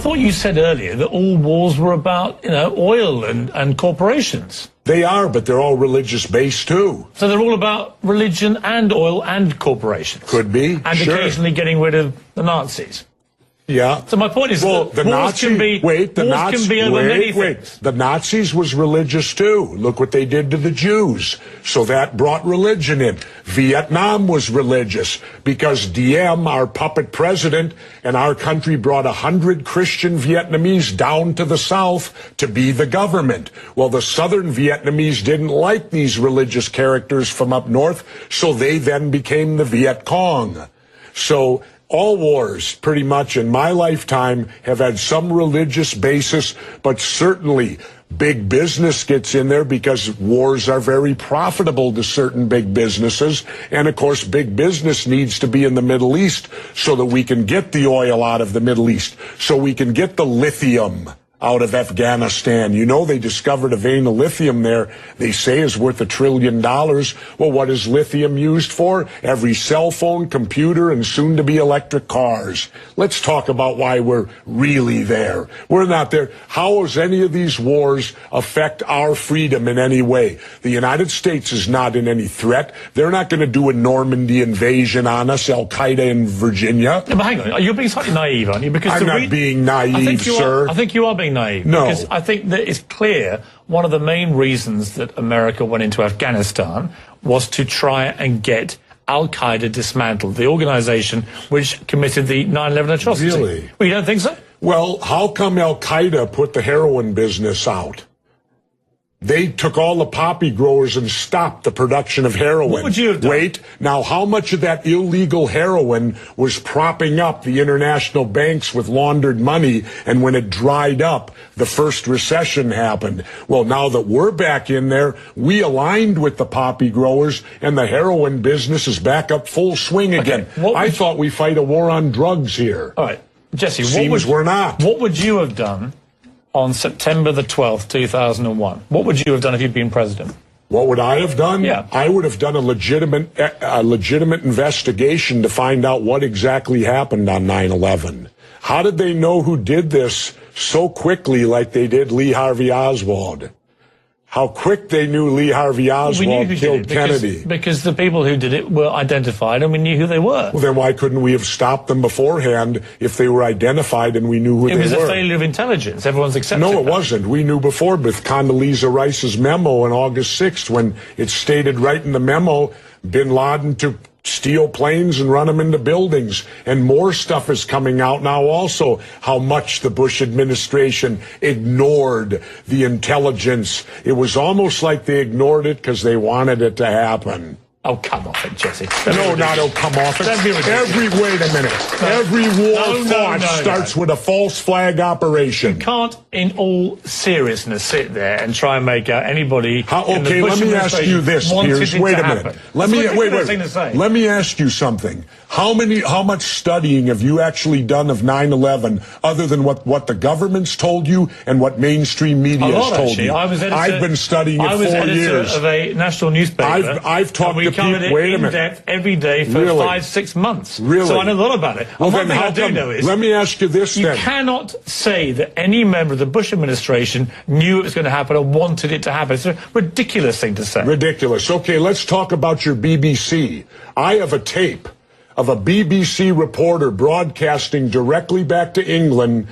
thought you said earlier that all wars were about, oil and corporations. They are, but they're all religious-based, too. So they're all about religion and oil and corporations? Could be, and sure. occasionally getting rid of the Nazis? Yeah. So my point is, well, that wars can be over many things. The Nazis was religious too. Look what they did to the Jews. So that brought religion in. Vietnam was religious because Diem, our puppet president, and our country brought 100 Christian Vietnamese down to the south to be the government. Well, the southern Vietnamese didn't like these religious characters from up north, so they then became the Viet Cong. So all wars, pretty much in my lifetime, have had some religious basis, but certainly big business gets in there because wars are very profitable to certain big businesses. And, of course, big business needs to be in the Middle East so that we can get the oil out of the Middle East, so we can get the lithium out of Afghanistan. You know, they discovered a vein of lithium there they say is worth $1 trillion. Well, what is lithium used for? Every cell phone, computer, and soon to be electric cars. Let's talk about why we're really there. We're not there. How does any of these wars affect our freedom in any way? The United States is not in any threat. They're not going to do a Normandy invasion on us, Al-Qaeda in Virginia. Yeah, but hang on, you're being slightly naive, aren't you? Because I'm not being naive, sir. I think you are being naive. No. Because I think that it's clear one of the main reasons that America went into Afghanistan was to try and get Al-Qaeda dismantled, the organization which committed the 9/11 atrocity. Really? Well, you don't think so? Well, how come Al-Qaeda put the heroin business out? They took all the poppy growers and stopped the production of heroin. What would you have done? Wait, now how much of that illegal heroin was propping up the international banks with laundered money, and when it dried up, the first recession happened? Well, now that we're back in there, we aligned with the poppy growers, and the heroin business is back up full swing again. I thought we fight a war on drugs here. All right, Jesse, we're not. What would you have done on September the 12th, 2001? What would you have done if you'd been president? What would I have done? Yeah. I would have done a legitimate investigation to find out what exactly happened on 9/11. How did they know who did this so quickly like they did Lee Harvey Oswald? How quick they knew Lee Harvey Oswald killed Kennedy. Because the people who did it were identified and we knew who they were. Well, then why couldn't we have stopped them beforehand if they were identified and we knew who they were? It was a failure of intelligence. Everyone's accepted No, it that. wasn't. We knew before with Condoleezza Rice's memo on August 6th when it stated right in the memo, bin Laden to steal planes and run them into buildings. And more stuff is coming out now also, how much the Bush administration ignored the intelligence. It was almost like they ignored it because they wanted it to happen. Oh, come off it, Jesse. No, not oh, come off it. Wait a minute. Every war fought starts with a false flag operation. You can't, in all seriousness, sit there and try and make out anybody. Okay, let me ask you this, Piers. Wait a minute. Let me ask you something. How much studying have you actually done of 9/11 other than what the government's told you and what mainstream media has told you? I've been studying it 4 years. I was editor of a national newspaper. I've talked to people. Wait a minute. Depth every day for 5-6 months. Really? So I know a lot about it. Well, one thing I do know is, let me ask you this then. You cannot say that any member of the Bush administration knew it was going to happen or wanted it to happen. It's a ridiculous thing to say. Ridiculous. Okay, let's talk about your BBC. I have a tape of a BBC reporter broadcasting directly back to England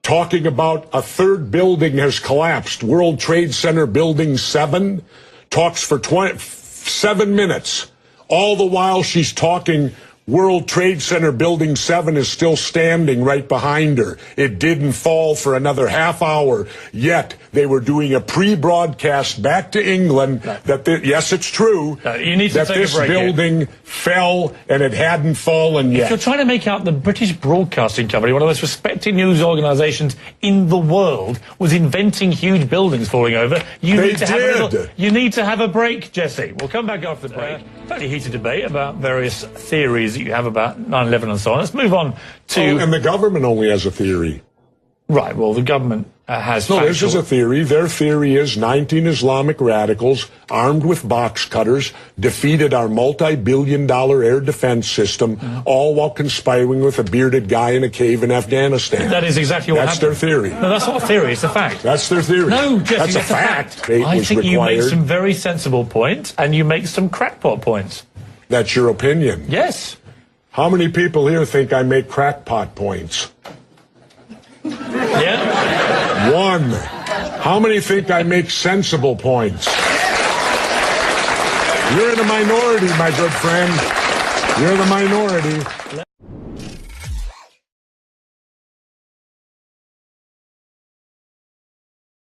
talking about a third building has collapsed. World Trade Center Building 7 talks for 7 minutes. All the while she's talking, World Trade Center Building 7 is still standing right behind her. It didn't fall for another half hour. Yet they were doing a pre-broadcast back to England that, yes, it's true, you need to that this building fell and it hadn't fallen yet. If you're trying to make out the British Broadcasting Company, one of the most respected news organisations in the world, was inventing huge buildings falling over, you need to have a break, Jesse. We'll come back after the break. Fairly heated debate about various theories that you have about 9/11 and so on. Let's move on to... and the government only has a theory. Right, well, the government has No, factual... this is a theory. Their theory is 19 Islamic radicals armed with box cutters defeated our multi-billion-dollar air defense system, all while conspiring with a bearded guy in a cave in Afghanistan. That is exactly what happened. That's their theory. No, that's not a theory. It's a fact. That's their theory. No, Jesse, that's a fact. I think you make some very sensible points, and you make some crackpot points. That's your opinion. Yes. How many people here think I make crackpot points? Yeah. One. How many think I make sensible points? You're in a minority, my good friend. You're the minority.